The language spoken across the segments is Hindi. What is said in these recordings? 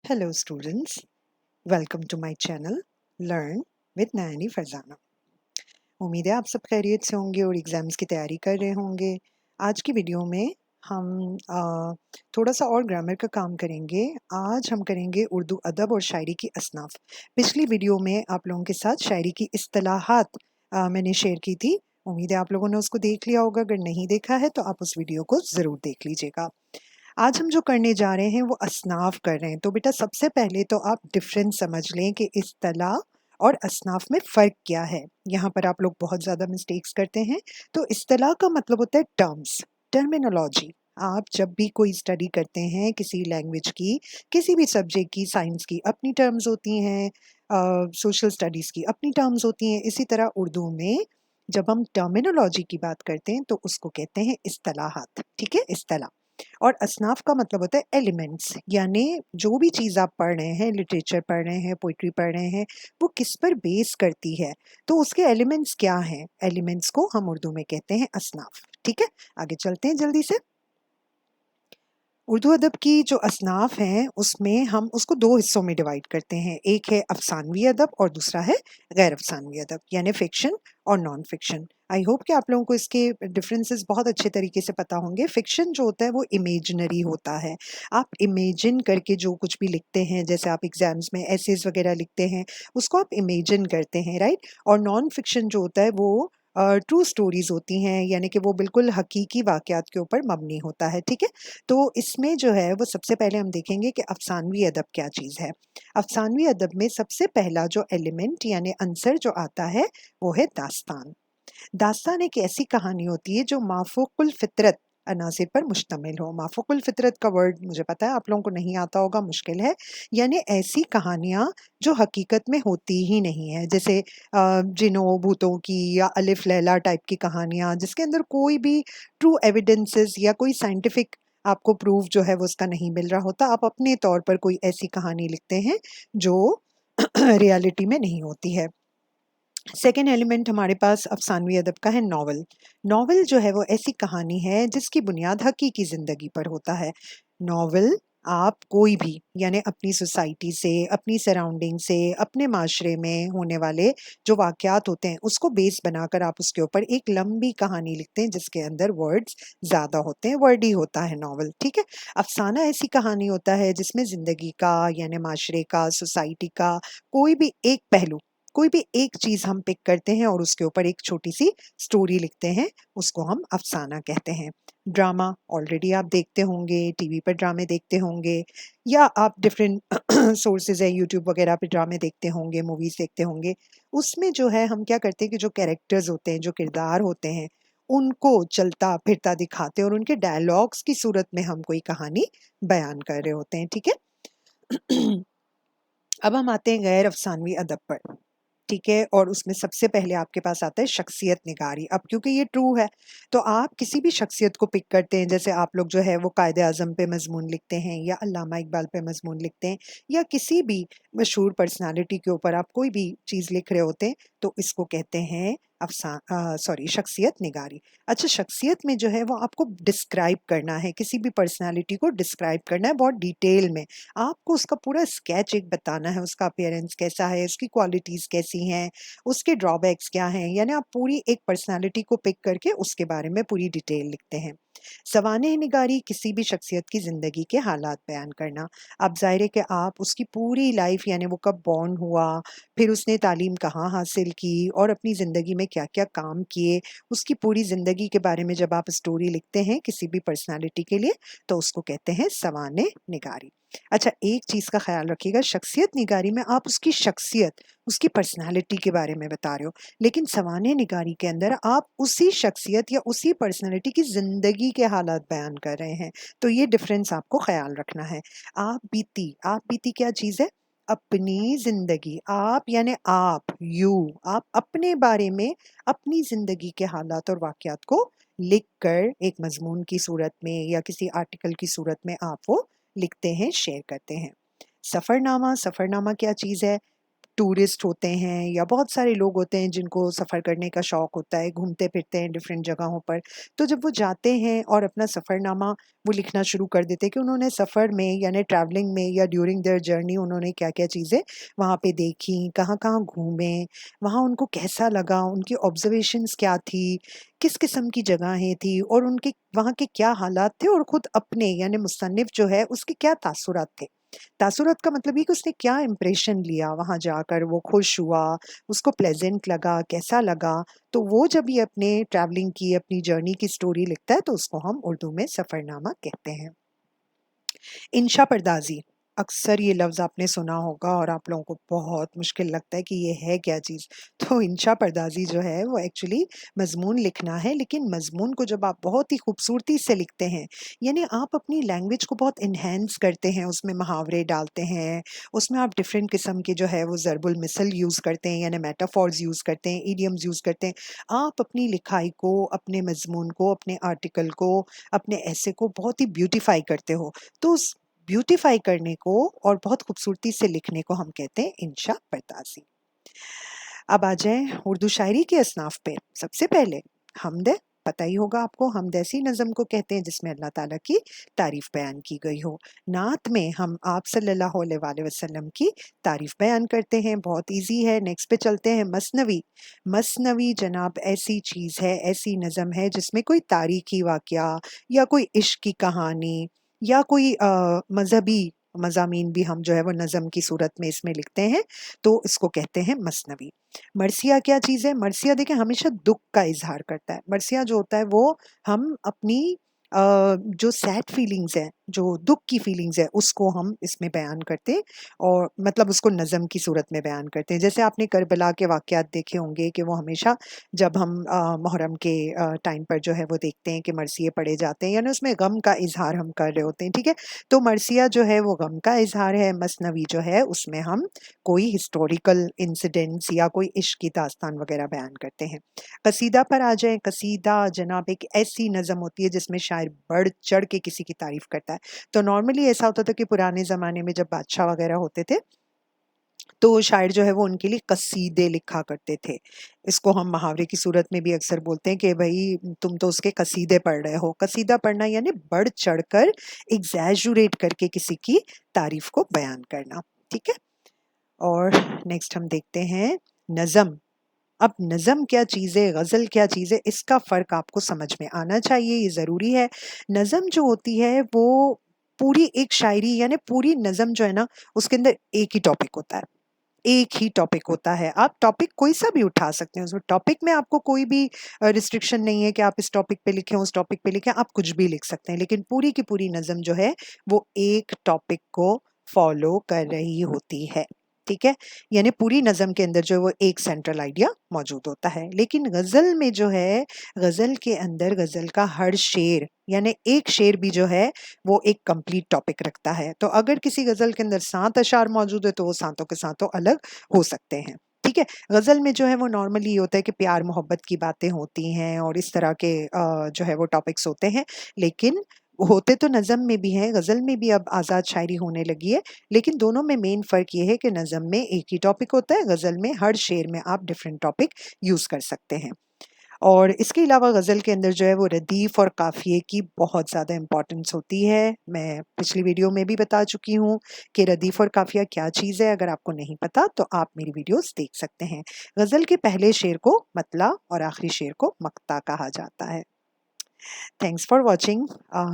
Hello students, welcome to my channel Learn with नयनी Farzana. उम्मीद है आप सब खैरियत से होंगे और एग्ज़ाम्स की तैयारी कर रहे होंगे। आज की वीडियो में हम थोड़ा सा और ग्रामर का काम करेंगे। आज हम करेंगे उर्दू अदब और शायरी की असनाफ। पिछली वीडियो में आप लोगों के साथ शायरी की इस्तिलाहात मैंने शेयर की थी। उम्मीद है आप लोगों ने उसको देख लिया होगा। अगर नहीं देखा है तो आप उस वीडियो को ज़रूर देख लीजिएगा। आज हम जो करने जा रहे हैं वो असनाफ कर रहे हैं। तो बेटा सबसे पहले तो आप डिफरेंस समझ लें कि इस्तिलाह और असनाफ में फ़र्क क्या है। यहाँ पर आप लोग बहुत ज़्यादा मिस्टेक्स करते हैं। तो इस्तिलाह का मतलब होता है टर्म्स, टर्मिनोलॉजी। आप जब भी कोई स्टडी करते हैं किसी लैंग्वेज की, किसी भी सब्जेक्ट की, साइंस की अपनी टर्म्स होती हैं, सोशल स्टडीज़ की अपनी टर्म्स होती हैं। इसी तरह उर्दू में जब हम टर्मिनोलॉजी की बात करते हैं तो उसको कहते हैं इस्तिलाहात। ठीक है, इस्तिलाह। और असनाफ का मतलब होता है एलिमेंट्स, यानी जो भी चीज़ आप पढ़ रहे हैं, लिटरेचर पढ़ रहे हैं, पोइट्री पढ़ रहे हैं, वो किस पर बेस करती है, तो उसके एलिमेंट्स क्या हैं। एलिमेंट्स को हम उर्दू में कहते हैं असनाफ। ठीक है, आगे चलते हैं जल्दी से। उर्दू अदब की जो असनाफ हैं उसमें हम उसको दो हिस्सों में डिवाइड करते हैं। एक है अफसानवी अदब और दूसरा है गैर अफसानवी अदब, यानी फिक्शन और नॉन फिक्शन। आई होप कि आप लोगों को इसके डिफरेंसेस बहुत अच्छे तरीके से पता होंगे। फिक्शन जो होता है वो इमेजिनरी होता है। आप इमेजिन करके जो कुछ भी लिखते हैं, जैसे आप एग्जाम्स में एसेज वगैरह लिखते हैं, उसको आप इमेजिन करते हैं, राइट। और नॉन फिक्शन जो होता है वो ट्रू स्टोरीज होती हैं, यानी कि वो बिल्कुल हकीकी वाकयात के ऊपर मबनी होता है। ठीक है, तो इसमें जो है वो सबसे पहले हम देखेंगे कि अफसानवी अदब क्या चीज़ है। अफसानवी अदब में सबसे पहला जो एलिमेंट यानी अंसर जो आता है वो है दास्तान। दास्तान एक ऐसी कहानी होती है जो माफूकुल फितरत अनासिर पर मुश्तमिल हो। माफूकुल फितरत का वर्ड मुझे पता है आप लोगों को नहीं आता होगा, मुश्किल है। यानी ऐसी कहानियाँ जो हकीकत में होती ही नहीं है, जैसे जिनों भूतों की या अलिफ लैला टाइप की कहानियाँ, जिसके अंदर कोई भी ट्रू एविडेंसेस या कोई साइंटिफिक आपको प्रूफ जो है वो उसका नहीं मिल रहा होता। आप अपने तौर पर कोई ऐसी कहानी लिखते हैं जो रियलिटी में नहीं होती है। सेकेंड एलिमेंट हमारे पास अफसानवी अदब का है नॉवल। नॉवल जो है वो ऐसी कहानी है जिसकी बुनियाद हकीकी ज़िंदगी पर होता है। नॉवल आप कोई भी, यानी अपनी सोसाइटी से, अपनी सराउंडिंग से, अपने माशरे में होने वाले जो वाक़यात होते हैं उसको बेस बनाकर आप उसके ऊपर एक लंबी कहानी लिखते हैं जिसके अंदर वर्ड्स ज़्यादा होते हैं, वर्डी होता है नॉवल। ठीक है, अफसाना ऐसी कहानी होता है जिसमें ज़िंदगी का यानी माशरे का, सोसाइटी का कोई भी एक पहलू, कोई भी एक चीज़ हम पिक करते हैं और उसके ऊपर एक छोटी सी स्टोरी लिखते हैं, उसको हम अफसाना कहते हैं। ड्रामा ऑलरेडी आप देखते होंगे, टीवी पर ड्रामे देखते होंगे, या आप डिफरेंट सोर्सेज है यूट्यूब वगैरह पे ड्रामे देखते होंगे, मूवीज़ देखते होंगे। उसमें जो है हम क्या करते हैं कि जो कैरेक्टर्स होते हैं, जो किरदार होते हैं, उनको चलता फिरता दिखाते हैं और उनके डायलॉग्स की सूरत में हम कोई कहानी बयान कर रहे होते हैं। ठीक है। अब हम आते हैं गैर अफसानवी अदब पर। ठीक है, और उसमें सबसे पहले आपके पास आता है शख्सियत निगारी। अब क्योंकि ये ट्रू है तो आप किसी भी शख्सियत को पिक करते हैं, जैसे आप लोग जो है वो कायदे आज़म पे मजमून लिखते हैं या अल्लामा इकबाल पे मजमून लिखते हैं या किसी भी मशहूर पर्सनालिटी के ऊपर आप कोई भी चीज़ लिख रहे होते हैं, तो इसको कहते हैं शख्सियत निगारी। अच्छा, शख्सियत में जो है वो आपको डिस्क्राइब करना है, किसी भी पर्सनालिटी को डिस्क्राइब करना है बहुत डिटेल में। आपको उसका पूरा स्केच एक बताना है, उसका अपीयरेंस कैसा है, उसकी क्वालिटीज़ कैसी हैं, उसके ड्रॉबैक्स क्या हैं, यानी आप पूरी एक पर्सनालिटी को पिक करके उसके बारे में पूरी डिटेल लिखते हैं। सवानह निगारी किसी भी शख्सियत की ज़िंदगी के हालात बयान करना। अब ज़ाहिर है कि आप उसकी पूरी लाइफ, यानी वो कब बॉर्न हुआ, फिर उसने तालीम कहाँ हासिल की और अपनी ज़िंदगी में क्या-क्या काम किए, उसकी पूरी ज़िंदगी के बारे में जब आप स्टोरी लिखते हैं किसी भी पर्सनालिटी के लिए, तो उसको कहते हैं सवानह निगारी। अच्छा, एक चीज़ का ख़्याल रखिएगा, शख्सियत निगारी में आप उसकी शख्सियत, उसकी पर्सनालिटी के बारे में बता रहे हो, लेकिन सवानह निगारी के अंदर आप उसी शख्सियत या उसी पर्सनालिटी की ज़िंदगी के हालात बयान कर रहे हैं। तो ये डिफ़रेंस आपको ख़्याल रखना है। आप बीती क्या चीज़ है? अपनी ज़िंदगी। आप यानी आप अपने बारे में, अपनी ज़िंदगी के हालात और वाक़यात को लिख कर एक मज़मून की सूरत में या किसी आर्टिकल की सूरत में आप वो लिखते हैं, शेयर करते हैं। सफ़रनामा, सफ़रनामा क्या चीज़ है? टूरिस्ट होते हैं या बहुत सारे लोग होते हैं जिनको सफ़र करने का शौक़ होता है, घूमते फिरते हैं डिफरेंट जगहों पर। तो जब वो जाते हैं और अपना सफ़रनामा वो लिखना शुरू कर देते हैं कि उन्होंने सफ़र में यानी ट्रैवलिंग में या ड्यूरिंग देयर जर्नी उन्होंने क्या-क्या चीज़ें वहाँ पे देखी, कहाँ-कहाँ घूमे, वहाँ उनको कैसा लगा, उनकी ऑब्ज़र्वेशंस क्या थी, किस किस्म की जगहें थी और उनके वहाँ के क्या हालात थे और खुद अपने यानी मुसन्निफ़ जो है उसके क्या तासुरात थे। तासुरात का मतलब ये कि उसने क्या इम्प्रेशन लिया वहाँ जाकर, वो खुश हुआ, उसको प्लेज़ेंट लगा, कैसा लगा। तो वो जब ये अपने ट्रैवलिंग की, अपनी जर्नी की स्टोरी लिखता है तो उसको हम उर्दू में सफ़रनामा कहते हैं। इंशा पर्दाज़ी, अक्सर ये लफ़्ज़ आपने सुना होगा और आप लोगों को बहुत मुश्किल लगता है कि ये है क्या चीज़? तो इंशा पर्दाज़ी जो है वो एक्चुअली मज़मून लिखना है, लेकिन मज़मून को जब आप बहुत ही खूबसूरती से लिखते हैं, यानी आप अपनी लैंग्वेज को बहुत एनहांस करते हैं, उसमें मुहावरे डालते हैं, उसमें आप डिफरेंट किस्म के जो है वो ज़रबुल मिसल यूज़ करते हैं, यानी मेटाफॉर्स यूज़ करते हैं, इडियम्स यूज़ करते हैं। आप अपनी लिखाई को, अपने मज़मून को, अपने आर्टिकल को, अपने एसे को बहुत ही ब्यूटीफाई करते हो। तो उस ब्यूटीफाई करने को और बहुत खूबसूरती से लिखने को हम कहते हैं इंशा पर्दाज़ी। अब आ जाएँ उर्दू शायरी के असनाफ़ पे। सबसे पहले हम्द है, पता ही होगा आपको हम्द ऐसी नज़म को कहते हैं जिसमें अल्लाह ताला की तारीफ़ बयान की गई हो। नात में हम आप सल्लल्लाहु अलैहि वसल्लम की तारीफ़ बयान करते हैं, बहुत ईज़ी है। नेक्स्ट पे चलते हैं मसनवी। मसनवी जनाब ऐसी चीज़ है, ऐसी नज़म है जिसमें कोई तारीख़ी वाक़या या कोई इश्क की कहानी या कोई मज़हबी मज़ामीन भी हम जो है वो नज़म की सूरत में इसमें लिखते हैं, तो इसको कहते हैं मसनवी। मरसिया क्या चीज़ है? मरसिया देखिए हमेशा दुःख का इज़हार करता है। मरसिया जो होता है वो हम अपनी जो सैड फीलिंग्स हैं, जो दुःख की फीलिंग्स है उसको हम इसमें बयान करते हैं और मतलब उसको नज़म की सूरत में बयान करते हैं। जैसे आपने करबला के वाक़यात देखे होंगे कि वो हमेशा जब हम मुहर्रम के टाइम पर जो है वो देखते हैं कि मरसिये पढ़े जाते हैं, यानी उसमें गम का इज़हार हम कर रहे होते हैं, ठीक है? तो मरसिया जो है वो गम का इज़हार है, मसनवी जो है उसमें हम कोई हिस्टोरिकल इंसिडेंट्स या कोई इश्क की दास्तान वगैरह बयान करते हैं। कसीदा पर आ जाएँ, कसीदा जनाब एक ऐसी नज़म होती है जिसमें शायर बढ़-चढ़ के किसी की तारीफ़ करता है। तो नॉर्मली ऐसा होता था कि पुराने ज़माने में जब बादशाह वगैरह होते थे, तो शायर जो है वो उनके लिए कसीदे लिखा करते थे। इसको हम मुहावरे की सूरत में भी अक्सर बोलते हैं कि भई तुम तो उसके कसीदे पढ़ रहे हो। कसीदा पढ़ना यानी बढ़-चढ़ कर एक्ज़ैजुरेट करके किसी की तारीफ़ को बयान करना, ठीक है? और नेक्स्ट हम देखते हैं नज़म। अब नज़म क्या चीज़ है, ग़ज़ल क्या चीज़ है, इसका फ़र्क आपको समझ में आना चाहिए, ये ज़रूरी है। नज़म जो होती है वो पूरी एक शायरी यानी पूरी नज़म जो है ना, उसके अंदर एक ही टॉपिक होता है। एक ही टॉपिक होता है। आप टॉपिक कोई-सा भी उठा सकते हैं, उसमें टॉपिक में आपको कोई भी रिस्ट्रिक्शन नहीं है कि आप इस टॉपिक पे लिखें, उस टॉपिक पे लिखें, आप कुछ भी लिख सकते हैं। लेकिन पूरी की पूरी नज़म जो है, वो एक टॉपिक को फ़ॉलो कर रही होती है, ठीक है? यानी पूरी नज़म के अंदर जो है वो एक सेंट्रल आइडिया मौजूद होता है। लेकिन ग़ज़ल में जो है, ग़ज़ल के अंदर ग़ज़ल का हर शेर यानी एक शेर भी जो है, वो एक कंप्लीट टॉपिक रखता है। तो अगर किसी ग़ज़ल के अंदर 7 अशआर मौजूद है, तो वो सातों के सातों अलग हो सकते हैं, ठीक है? ग़ज़ल में जो है वो नॉर्मली ये होता है कि प्यार-मोहब्बत की बातें होती हैं और इस तरह के जो है वो टॉपिक्स होते हैं। लेकिन होते तो नज़म में भी हैं, ग़ज़ल में भी अब आज़ाद शायरी होने लगी है, लेकिन दोनों में मेन फ़र्क ये है कि नज़म में एक ही टॉपिक होता है, ग़ज़ल में हर शेर में आप डिफरेंट टॉपिक यूज़ कर सकते हैं। और इसके अलावा ग़ज़ल के अंदर जो है वो रदीफ़ और काफ़िये की बहुत ज़्यादा इम्पोर्टेंस होती है। मैं पिछली वीडियो में भी बता चुकी हूँ कि रदीफ़ और काफ़िया क्या चीज़ है, अगर आपको नहीं पता तो आप मेरी वीडियोज़ देख सकते हैं। ग़ज़ल के पहले शेर को मतला और आखिरी शेर को मक़ता कहा जाता है। Thanks for watching.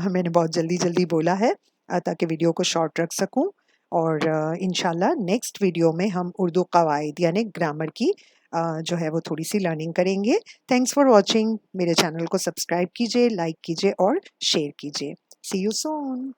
मैंने बहुत जल्दी-जल्दी बोला है ताकि वीडियो को शॉर्ट रख सकूँ और इंशाल्लाह नेक्स्ट वीडियो में हम उर्दू कवायद यानी ग्रामर की जो है वो थोड़ी-सी लर्निंग करेंगे। Thanks for watching. मेरे चैनल को सब्सक्राइब कीजिए, लाइक कीजिए और शेयर कीजिए। सी यू सून।